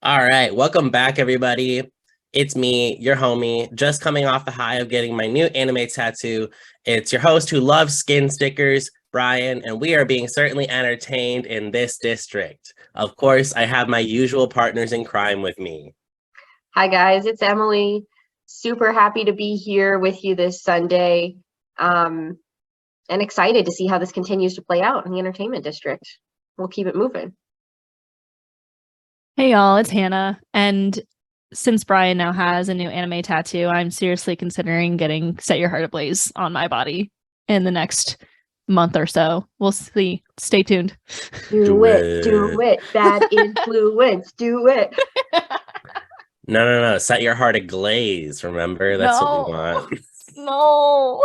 All right, welcome back, everybody. It's me, your homie, just coming off the high of getting my new anime tattoo. It's your host who loves skin stickers, Bryan, and we are being certainly entertained in this district. Of course, I have my usual partners in crime with me. Hi guys, it's Emily. Super happy to be here with you this Sunday, um, and excited to see how this continues to play out in the entertainment district. We'll keep it moving. Hey y'all, it's Hannah. And since Bryan now has a new anime tattoo, I'm seriously considering getting Set Your Heart Ablaze on my body in the next month or so. We'll see. Stay tuned. Do it. Bad influence, do it. No. Set your heart ablaze, remember? That's what we want. No.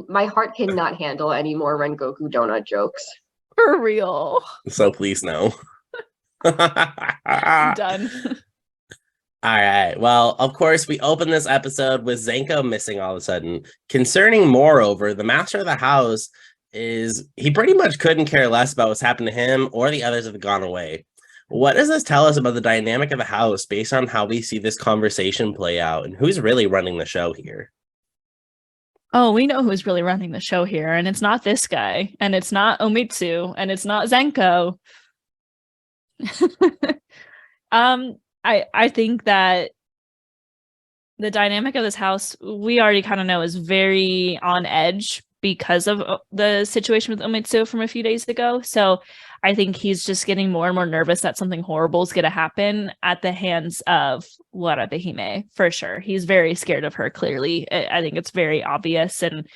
My heart cannot handle any more Rengoku donut jokes. For real. So please no. Done. All right. Well, of course, we open this episode with Zenko missing all of a sudden. Concerning, moreover, the master of the house he pretty much couldn't care less about what's happened to him or the others that have gone away. What does this tell us about the dynamic of the house based on how we see this conversation play out and who's really running the show here? Oh, we know who's really running the show here, and it's not this guy, and it's not Omitsu, and it's not Zenko. I think that the dynamic of this house, we already kind of know, is very on edge because of the situation with Omitsu from a few days ago. So I think he's just getting more and more nervous that something horrible is going to happen at the hands of Warabe for sure. He's very scared of her, clearly. I think it's very obvious, and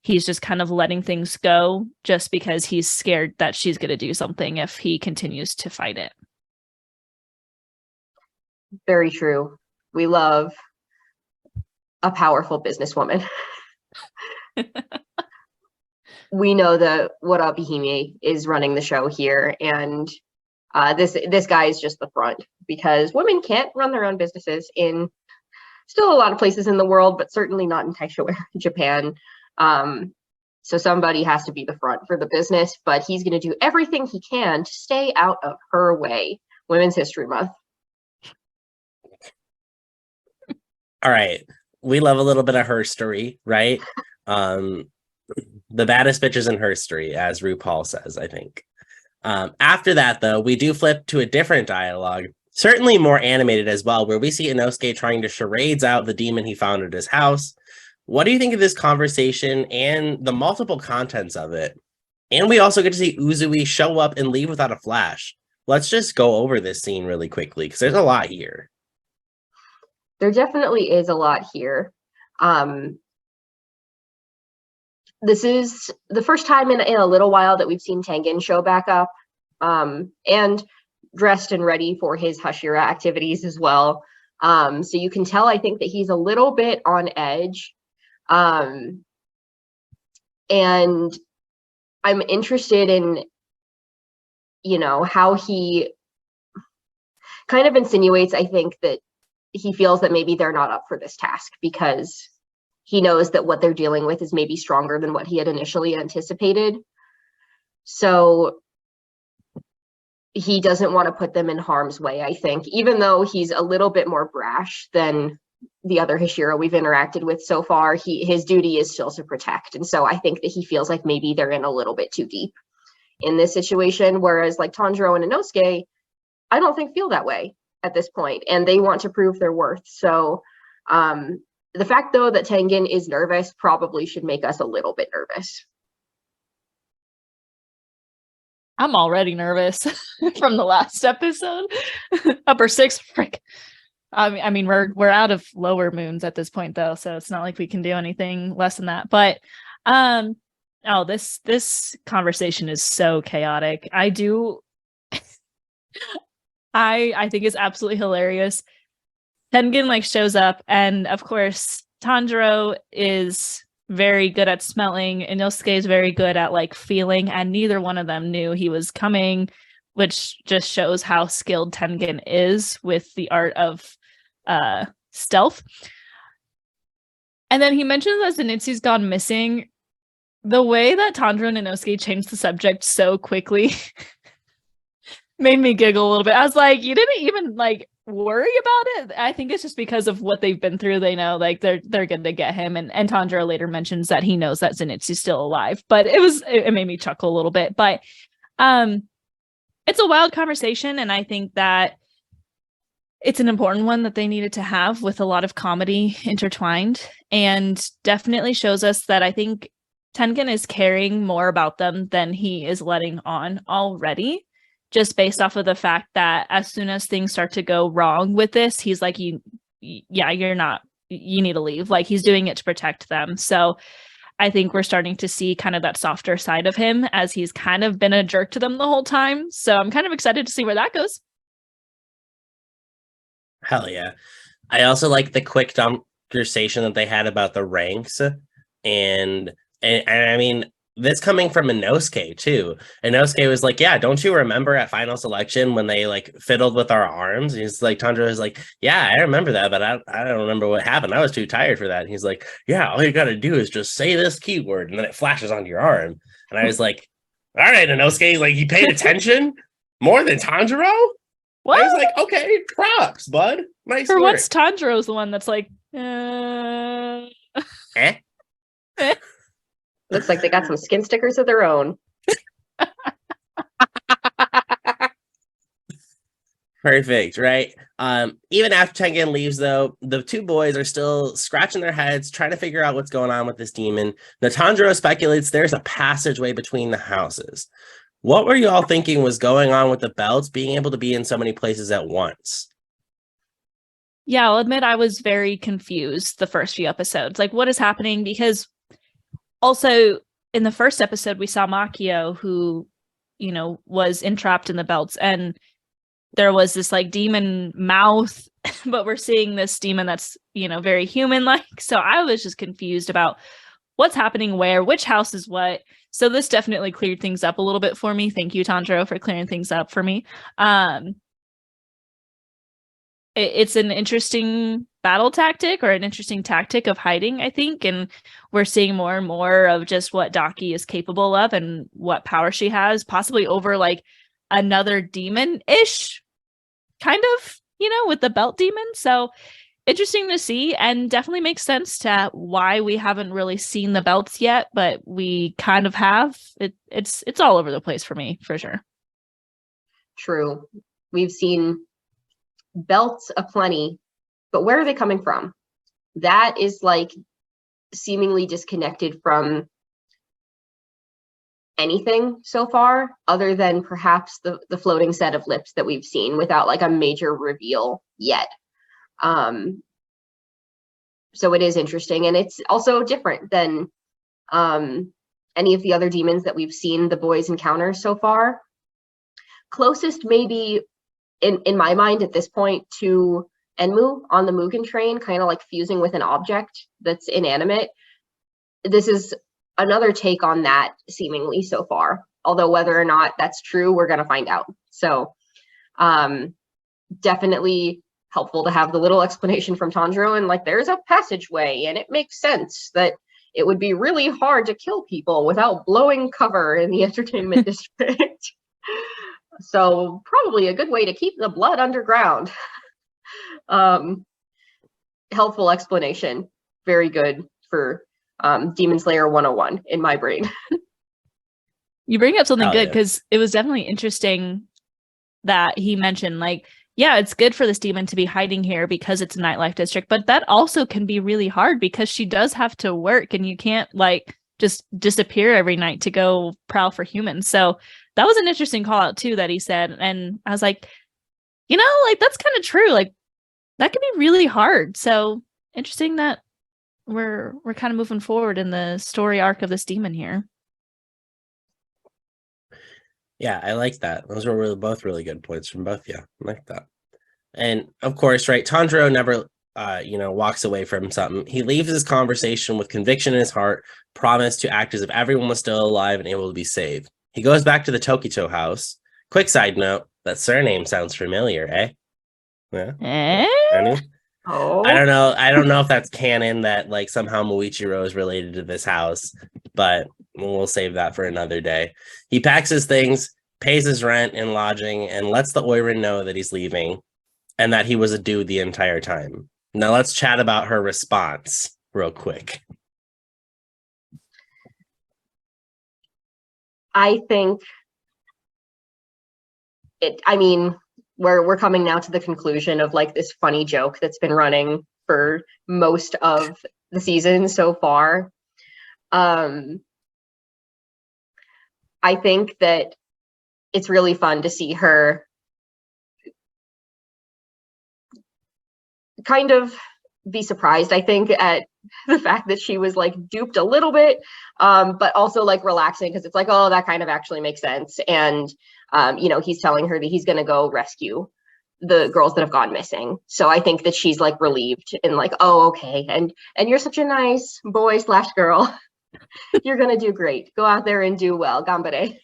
he's just kind of letting things go just because he's scared that she's going to do something if he continues to fight it. Very true. We love a powerful businesswoman. We know that Warabe is running the show here, and this guy is just the front because women can't run their own businesses in still a lot of places in the world, but certainly not in Taisho, Japan. So somebody has to be the front for the business, but he's going to do everything he can to stay out of her way. Women's History Month. All right. We love a little bit of her story, right? The baddest bitches in her story, as RuPaul says, I think. After that, though, we do flip to a different dialogue, certainly more animated as well, where we see Inosuke trying to charades out the demon he found at his house. What do you think of this conversation and the multiple contents of it? And we also get to see Uzui show up and leave without a flash. Let's just go over this scene really quickly, because there's a lot here. There definitely is a lot here. This is the first time in a little while that we've seen Tengen show back up, and dressed and ready for his Hashira activities as well. So you can tell, I think, that he's a little bit on edge. And I'm interested in, how he kind of insinuates, I think, that he feels that maybe they're not up for this task because he knows that what they're dealing with is maybe stronger than what he had initially anticipated. So he doesn't want to put them in harm's way, I think, even though he's a little bit more brash than the other Hashira we've interacted with so far. His duty is still to protect. And so I think that he feels like maybe they're in a little bit too deep in this situation. Whereas like Tanjiro and Inosuke, I don't think feel that way at this point, and they want to prove their worth. So the fact, though, that Tengen is nervous probably should make us a little bit nervous. I'm already nervous from the last episode. Upper six, frick. I mean, we're out of lower moons at this point, though, so it's not like we can do anything less than that. But this conversation is so chaotic. I think it's absolutely hilarious. Tengen shows up, and of course Tanjiro is very good at smelling, and Inosuke is very good at feeling, and neither one of them knew he was coming, which just shows how skilled Tengen is with the art of stealth. And then he mentions that Zenitsu's gone missing. The way that Tanjiro and Inosuke changed the subject so quickly Made me giggle a little bit. I was like, you didn't even like worry about it. I think it's just because of what they've been through. They know like they're going to get him. And Tanjiro later mentions that he knows that Zenitsu's still alive. But it made me chuckle a little bit. But it's a wild conversation, and I think that it's an important one that they needed to have with a lot of comedy intertwined, and definitely shows us that I think Tengen is caring more about them than he is letting on already, just based off of the fact that as soon as things start to go wrong with this, he's like, you need to leave. Like, he's doing it to protect them. So I think we're starting to see kind of that softer side of him, as he's kind of been a jerk to them the whole time. So I'm kind of excited to see where that goes. Hell yeah. I also like the quick conversation that they had about the ranks, and I mean, this coming from Inosuke too. Inosuke was like, yeah, don't you remember at final selection when they like fiddled with our arms? And he's like, Tanjiro is like, yeah, I remember that, but I don't remember what happened. I was too tired for that. And he's like, yeah, all you got to do is just say this keyword and then it flashes onto your arm. And I was like, all right, Inosuke, like, you paid attention more than Tanjiro? What? I was like, okay, props, bud. Nice For work. once, Tanjiro's the one that's like, Eh? Looks like they got some skin stickers of their own. Perfect, right? Even after Tengen leaves, though, the two boys are still scratching their heads, trying to figure out what's going on with this demon. Now, Tanjiro speculates there's a passageway between the houses. What were you all thinking was going on with the belts being able to be in so many places at once? Yeah, I'll admit I was very confused the first few episodes. Like, what is happening? Because also in the first episode, we saw Makio, who, was entrapped in the belts, and there was this like demon mouth, but we're seeing this demon that's, very human-like. So I was just confused about what's happening where, which house is what. So this definitely cleared things up a little bit for me. Thank you, Tanjiro, for clearing things up for me. It's an interesting battle tactic, or an interesting tactic of hiding, I think. And we're seeing more and more of just what Daki is capable of and what power she has, possibly over like another demon-ish kind of, with the belt demon. So interesting to see, and definitely makes sense to why we haven't really seen the belts yet, but we kind of have. It's all over the place for me, for sure. True. We've seen belts aplenty, but where are they coming from? That is like seemingly disconnected from anything so far, other than perhaps the floating set of lips that we've seen without like a major reveal yet. So it is interesting, and it's also different than any of the other demons that we've seen the boys encounter so far. Closest maybe in my mind at this point to Enmu on the Mugen train, kind of like fusing with an object that's inanimate. This is another take on that seemingly so far, although whether or not that's true, we're going to find out. So definitely helpful to have the little explanation from Tanjiro, and like, there's a passageway, and it makes sense that it would be really hard to kill people without blowing cover in the entertainment district. So probably a good way to keep the blood underground. Helpful explanation. Very good for Demon Slayer 101 in my brain. You bring up something good, yeah. because it was definitely interesting that he mentioned, like, yeah, it's good for this demon to be hiding here because it's a nightlife district, but that also can be really hard because she does have to work, and you can't like just disappear every night to go prowl for humans. So that was an interesting call out too that he said, and I was like, like, that's kind of true. Like, that can be really hard. So interesting that we're kind of moving forward in the story arc of this demon here. Yeah, I like that. Those were both really good points from both. Yeah, I like that. And of course, right, Tanjiro never, walks away from something. He leaves his conversation with conviction in his heart, promise to act as if everyone was still alive and able to be saved. He goes back to the Tokicho house. Quick side note, that surname sounds familiar, eh? Yeah. Oh, I don't know. I don't know if that's canon that like somehow Muichiro is related to this house, but we'll save that for another day. He packs his things, pays his rent and lodging, and lets the Oiran know that he's leaving and that he was a dude the entire time. Now let's chat about her response real quick. I think we're coming now to the conclusion of like this funny joke that's been running for most of the season so far. I think that it's really fun to see her kind of be surprised, I think, at the fact that she was like duped a little bit, but also like relaxing because it's like, oh, that kind of actually makes sense. And he's telling her that he's going to go rescue the girls that have gone missing. So I think that she's like relieved and like, oh, okay, and you're such a nice boy / girl. You're gonna do great. Go out there and do well. Gambare.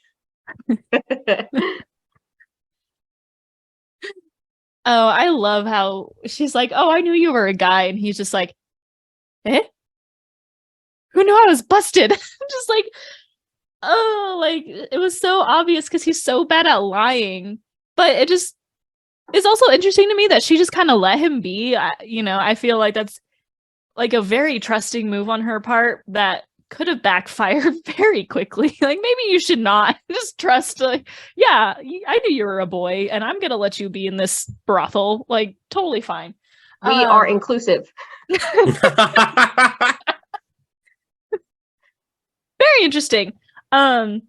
Oh, I love how she's like, oh, I knew you were a guy. And he's just like, eh? Who knew I was busted? I'm just like, oh, like it was so obvious because he's so bad at lying. But it just is also interesting to me that she just kind of let him be. I feel like that's like a very trusting move on her part that could have backfired very quickly. Like maybe you should not just trust. Like, yeah, I knew you were a boy, and I'm gonna let you be in this brothel. Like totally fine. We are inclusive. Very interesting. And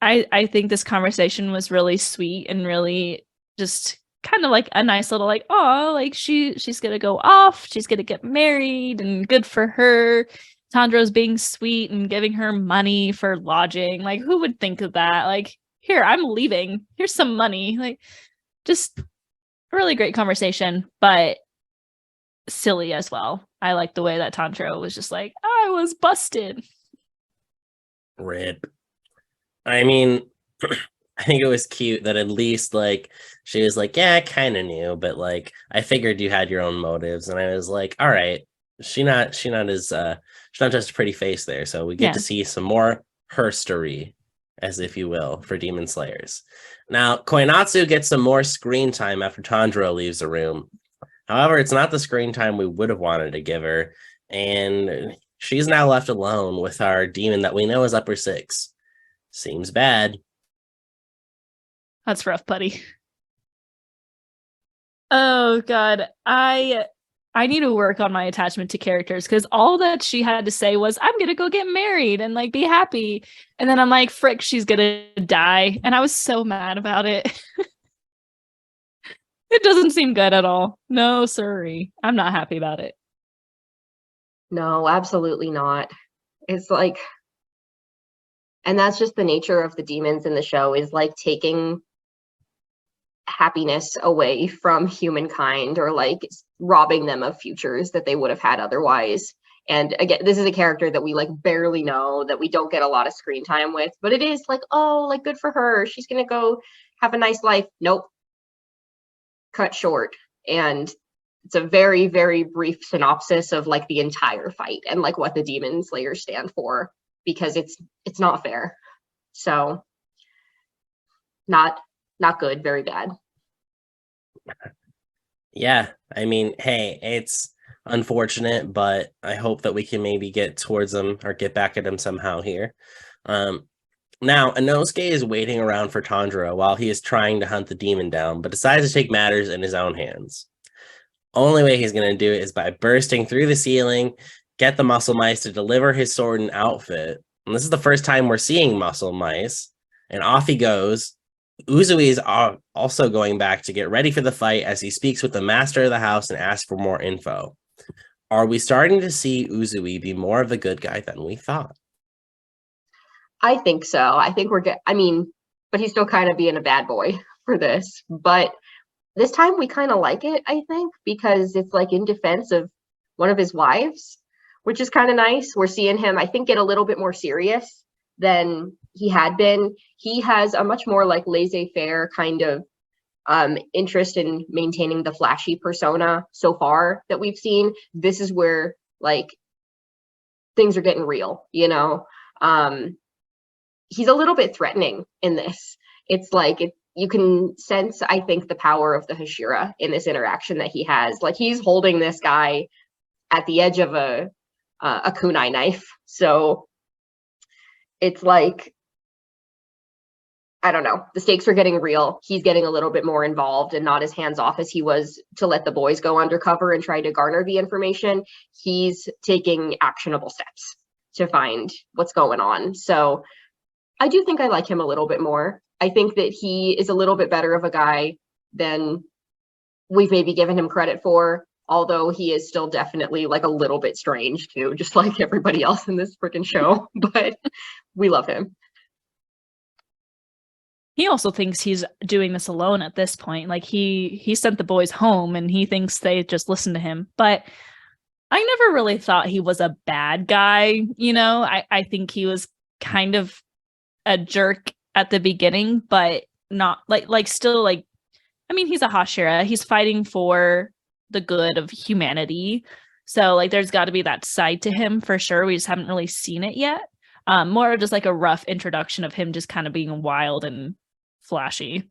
I think this conversation was really sweet and really just kind of like a nice little like, oh, like she's gonna go off, she's gonna get married, and good for her. Tanjiro's being sweet and giving her money for lodging. Like, who would think of that? Like, here, I'm leaving. Here's some money. Like, just a really great conversation, but silly as well. I like the way that Tanjiro was just like, I was busted. Rip. I mean, I think it was cute that at least like she was like, yeah, I kind of knew, but like I figured you had your own motives, and I was like, all right, she's not just a pretty face there, so we get to see some more herstory, as if you will, for Demon Slayers. Now, Koinatsu gets some more screen time after Tanjiro leaves the room. However, it's not the screen time we would have wanted to give her, and she's now left alone with our demon that we know is upper 6. Seems bad. That's rough, buddy. Oh god, I need to work on my attachment to characters because all that she had to say was, I'm gonna go get married and like be happy. And then I'm like, frick, she's gonna die. And I was so mad about it. It doesn't seem good at all. No, sorry. I'm not happy about it. No, absolutely not. It's like, and that's just the nature of the demons in the show, is like taking happiness away from humankind or like robbing them of futures that they would have had otherwise. And again, this is a character that we like barely know, that we don't get a lot of screen time with, but it is like, oh, like good for her. She's going to go have a nice life. Nope. Cut short. And it's a very, very brief synopsis of like the entire fight and like what the Demon Slayers stand for, because it's not fair. So not good, very bad. Yeah, I mean, hey, it's unfortunate, but I hope that we can maybe get towards them or get back at them somehow here. Now, Inosuke is waiting around for Tanjiro while he is trying to hunt the demon down, but decides to take matters in his own hands. Only way he's going to do it is by bursting through the ceiling, get the muscle mice to deliver his sword and outfit. And this is the first time we're seeing muscle mice. And off he goes. Uzui is also going back to get ready for the fight as he speaks with the master of the house and asks for more info. Are we starting to see Uzui be more of a good guy than we thought? I think so. I think but he's still kind of being a bad boy for this. But this time we kind of like it, I think, because it's like in defense of one of his wives, which is kind of nice. We're seeing him, I think, get a little bit more serious than he had been. He has a much more like laissez-faire kind of interest in maintaining the flashy persona so far that we've seen. This is where like things are getting real, he's a little bit threatening in this. It's like you can sense, I think, the power of the Hashira in this interaction that he has. Like, he's holding this guy at the edge of a kunai knife. So it's like, I don't know, the stakes are getting real. He's getting a little bit more involved and not as hands off as he was to let the boys go undercover and try to garner the information. He's taking actionable steps to find what's going on. So I do think I like him a little bit more. I think that he is a little bit better of a guy than we've maybe given him credit for, although he is still definitely like a little bit strange too, just like everybody else in this freaking show, but we love him. He also thinks he's doing this alone at this point. Like, he sent the boys home and he thinks they just listen to him. But I never really thought he was a bad guy, you know? I think he was kind of a jerk at the beginning, but not still like, I mean, he's a Hashira. He's fighting for the good of humanity. So like, there's got to be that side to him for sure. We just haven't really seen it yet. More of just like a rough introduction of him just kind of being wild and flashy.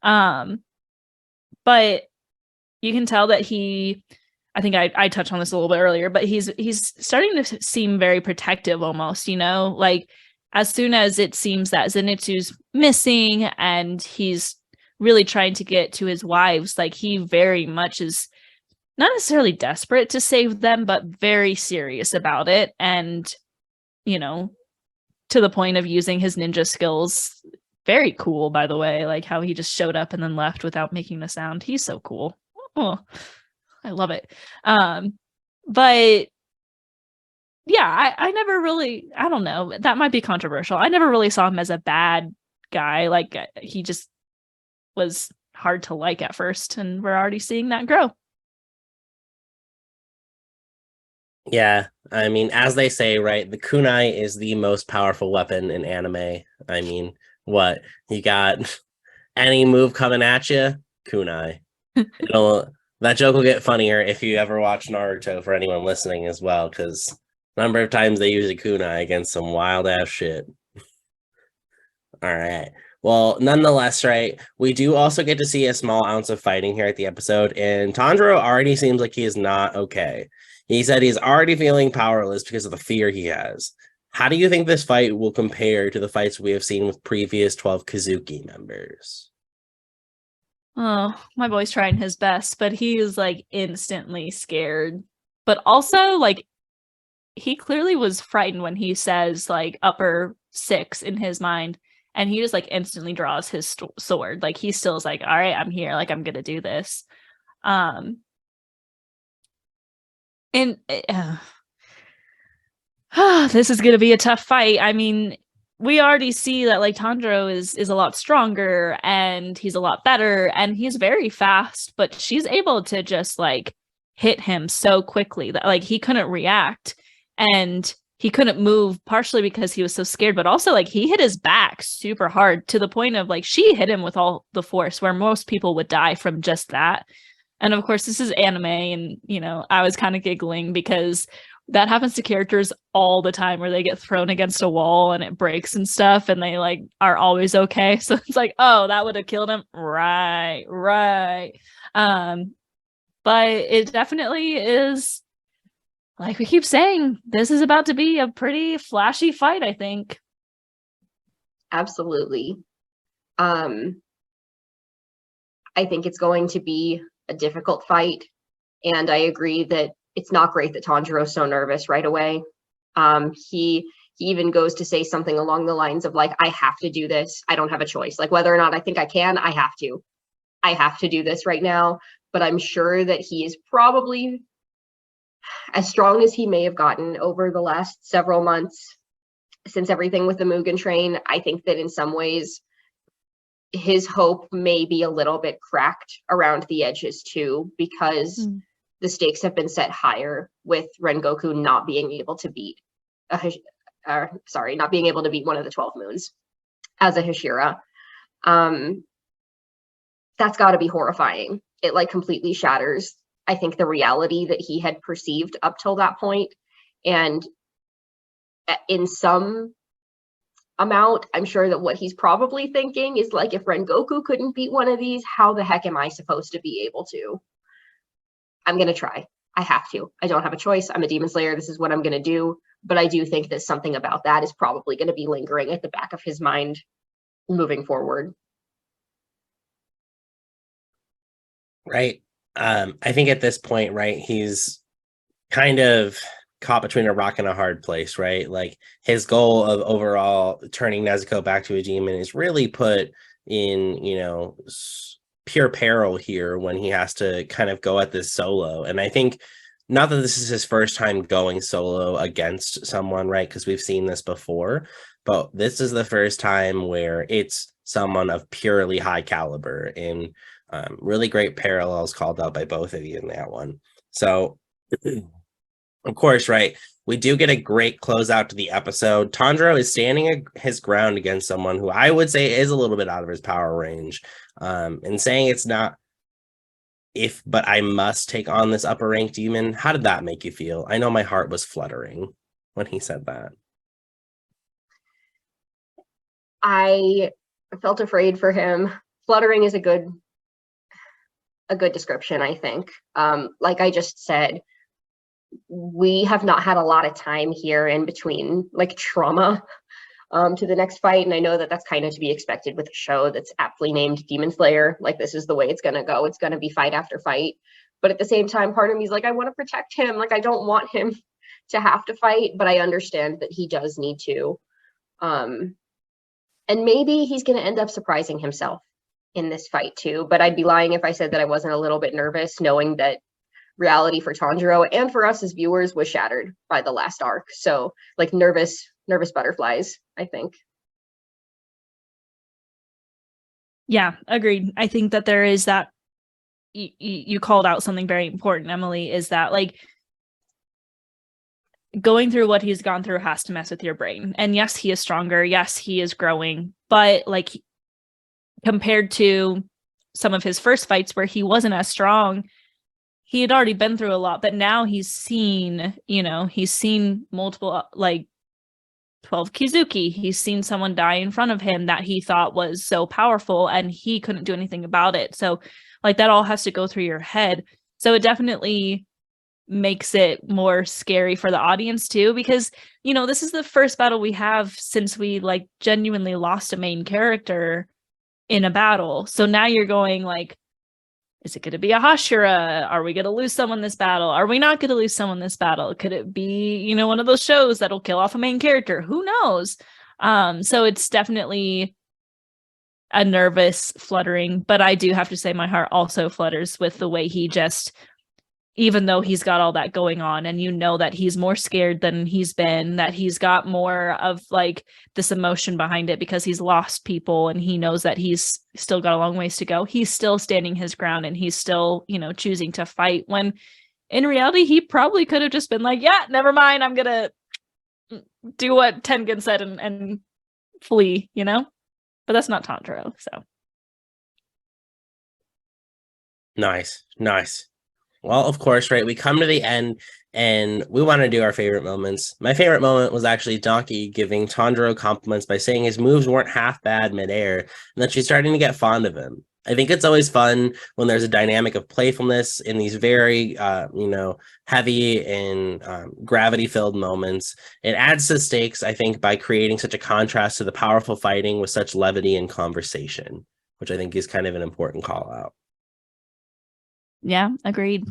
But you can tell that I think I touched on this a little bit earlier, but he's starting to seem very protective almost, you know, like as soon as it seems that Zenitsu's missing and he's really trying to get to his wives, like he very much is not necessarily desperate to save them, but very serious about it. And, you know, to the point of using his ninja skills. Very cool, by the way, like how he just showed up and then left without making a sound. He's so cool. Oh, I love it. But yeah, I never really, I don't know, that might be controversial. I never really saw him as a bad guy. Like, he just was hard to like at first, and we're already seeing that grow. Yeah, I mean, as they say, right, the kunai is the most powerful weapon in anime. I mean, what you got? Any move coming at you, kunai. That joke will get funnier if you ever watch Naruto, for anyone listening as well, because number of times they use a kunai against some wild ass shit. All right. Well, nonetheless, right, we do also get to see a small ounce of fighting here at the episode, and Tanjiro already seems like he is not okay. He said he's already feeling powerless because of the fear he has. How do you think this fight will compare to the fights we have seen with previous 12 Kazuki members? Oh, my boy's trying his best, but he is like instantly scared. But also, like, he clearly was frightened when he says like upper 6 in his mind, and he just like instantly draws his sword. Like, he still is like, all right, I'm here, like, I'm gonna do this. And this is gonna be a tough fight. I mean, we already see that like Tanjiro is a lot stronger and he's a lot better and he's very fast, but she's able to just like hit him so quickly that like he couldn't react and he couldn't move, partially because he was so scared, but also like he hit his back super hard to the point of like she hit him with all the force where most people would die from just that. And of course, this is anime, and you know, I was kind of giggling because that happens to characters all the time where they get thrown against a wall and it breaks and stuff, and they like are always okay. So it's like, oh, that would have killed him. Right. But it definitely is, like we keep saying, this is about to be a pretty flashy fight, I think. Absolutely. I think it's going to be a difficult fight, and I agree that it's not great that Tanjiro's so nervous right away. He even goes to say something along the lines of like, I have to do this. I don't have a choice. Like, whether or not I think I can, I have to do this right now. But I'm sure that he is probably as strong as he may have gotten over the last several months since everything with the Mugen Train. I think that in some ways his hope may be a little bit cracked around the edges too, because the stakes have been set higher with Rengoku not being able to beat not being able to beat one of the 12 moons as a Hashira. That's got to be horrifying. It like completely shatters, I think, the reality that he had perceived up till that point. And in some amount. I'm sure that what he's probably thinking is like, if Rengoku couldn't beat one of these, how the heck am I supposed to be able to? I'm going to try. I have to. I don't have a choice. I'm a Demon Slayer. This is what I'm going to do. But I do think that something about that is probably going to be lingering at the back of his mind moving forward. Right. I think at this point, right, he's kind of caught between a rock and a hard place, right? Like his goal of overall turning Nezuko back to a demon is really put in, you know, pure peril here when he has to kind of go at this solo. And I think not that this is his first time going solo against someone, right? Because we've seen this before, but this is the first time where it's someone of purely high caliber, and really great parallels called out by both of you in that one. So, of course, right, we do get a great closeout to the episode. Tanjiro is standing his ground against someone who I would say is a little bit out of his power range, and saying it's not if, but I must take on this upper rank demon. How did that make you feel? I know my heart was fluttering when he said that. I felt afraid for him. Fluttering is a good description, I think. Like I just said, we have not had a lot of time here in between, like, trauma to the next fight. And I know that that's kind of to be expected with a show that's aptly named Demon Slayer. Like, this is the way it's going to go. It's going to be fight after fight. But at the same time, part of me is like, I want to protect him. Like, I don't want him to have to fight, but I understand that he does need to. And maybe he's going to end up surprising himself in this fight too. But I'd be lying if I said that I wasn't a little bit nervous, knowing that reality for Tanjiro and for us as viewers was shattered by the last arc. So, like, nervous butterflies, I think. Yeah, agreed. I think that there is that, you called out something very important, Emily, is that, like, going through what he's gone through has to mess with your brain. And yes, he is stronger. Yes, he is growing. But, like, compared to some of his first fights where he wasn't as strong, he had already been through a lot. But now he's seen, he's seen multiple, like, 12 Kizuki. He's seen someone die in front of him that he thought was so powerful, and he couldn't do anything about it. So, like, that all has to go through your head. So it definitely makes it more scary for the audience too, because, this is the first battle we have since we, like, genuinely lost a main character in a battle. So now you're going, like, is it going to be a Hashira? Are we going to lose someone this battle? Are we not going to lose someone this battle? Could it be, one of those shows that'll kill off a main character? Who knows? So it's definitely a nervous fluttering, but I do have to say my heart also flutters with the way he just, even though he's got all that going on, and that he's more scared than he's been, that he's got more of, like, this emotion behind it because he's lost people, and he knows that he's still got a long ways to go. He's still standing his ground, and he's still, choosing to fight, when in reality, he probably could have just been like, yeah, never mind, I'm gonna do what Tengen said and flee, but that's not Tanjiro. So Nice. Well, of course, right, we come to the end, and we want to do our favorite moments. My favorite moment was actually Daki giving Tanjiro compliments by saying his moves weren't half bad midair, and that she's starting to get fond of him. I think it's always fun when there's a dynamic of playfulness in these very, heavy and gravity-filled moments. It adds to stakes, I think, by creating such a contrast to the powerful fighting with such levity and conversation, which I think is kind of an important call-out. yeah, agreed.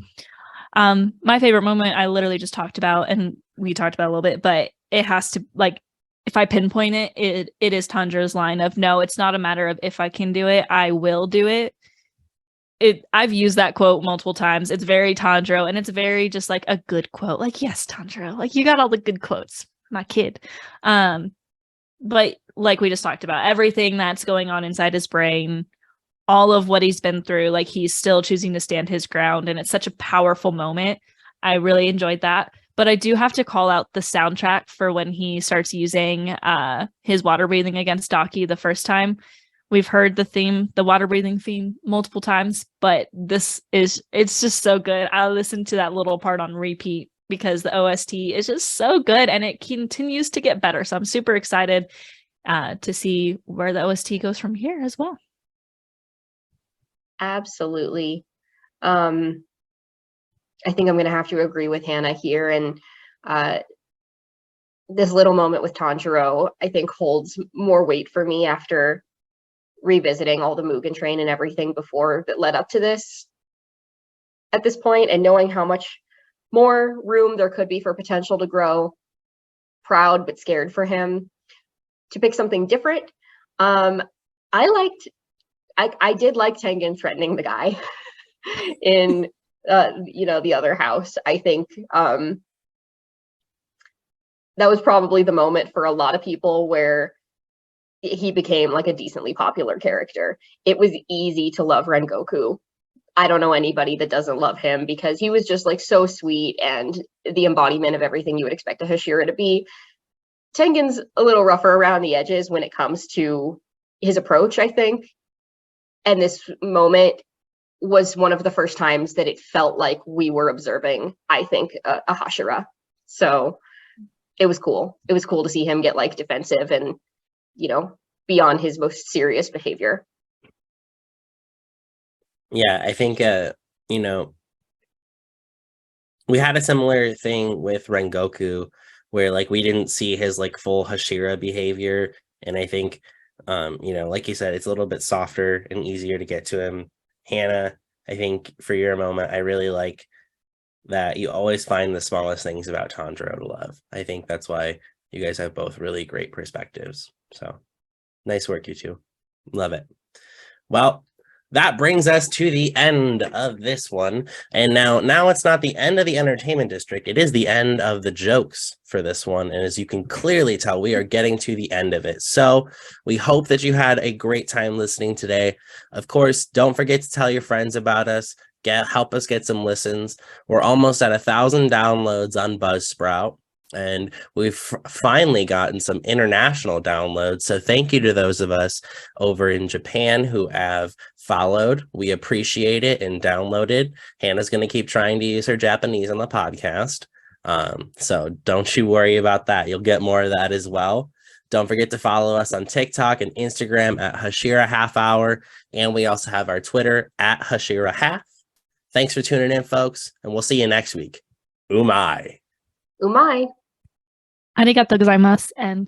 My favorite moment I literally just talked about, and we talked about a little bit, but it has to, like, if I pinpoint it is Tanjiro's line of, no, it's not a matter of if I can do it, I will do it. I've used that quote multiple times. It's very Tanjiro, and it's very just, like, a good quote. Like, yes, Tanjiro, like, you got all the good quotes, my kid. But like we just talked about, everything that's going on inside his brain, all of what he's been through, like, he's still choosing to stand his ground, and it's such a powerful moment. I really enjoyed that. But I do have to call out the soundtrack for when he starts using his water breathing against Daki the first time. We've heard the water breathing theme multiple times, but it's just so good. I listened to that little part on repeat because the OST is just so good, and it continues to get better. So I'm super excited. to see where the OST goes from here as well. Absolutely. I think I'm going to have to agree with Hannah here. And this little moment with Tanjiro, I think, holds more weight for me after revisiting all the Mugen Train and everything before that led up to this at this point, and knowing how much more room there could be for potential to grow. Proud but scared for him to pick something different. I did like Tengen threatening the guy in the other house. I think that was probably the moment for a lot of people where he became like a decently popular character. It was easy to love Rengoku. I don't know anybody that doesn't love him because he was just like so sweet and the embodiment of everything you would expect a Hashira to be. Tengen's a little rougher around the edges when it comes to his approach, I think. And this moment was one of the first times that it felt like we were observing, I think, a Hashira. So it was cool. It was cool to see him get like defensive and, beyond his most serious behavior. Yeah, I think, we had a similar thing with Rengoku where like we didn't see his like full Hashira behavior. And I think, like you said, it's a little bit softer and easier to get to him. Hannah, I think for your moment, I really like that you always find the smallest things about Tanjiro to love. I think that's why you guys have both really great perspectives. So nice work, you two. Love it. Well, that brings us to the end of this one. And now it's not the end of the entertainment district. It is the end of the jokes for this one. And as you can clearly tell, we are getting to the end of it. So we hope that you had a great time listening today. Of course, don't forget to tell your friends about us. Help us get some listens. We're almost at 1,000 downloads on Buzzsprout. And we've finally gotten some international downloads. So thank you to those of us over in Japan who have followed. We appreciate it and downloaded. Hannah's going to keep trying to use her Japanese on the podcast. So don't you worry about that. You'll get more of that as well. Don't forget to follow us on TikTok and Instagram at Hashira Half Hour. And we also have our Twitter at Hashira Half. Thanks for tuning in, folks. And we'll see you next week. Umai. Umai. Arigatou gozaimasu, and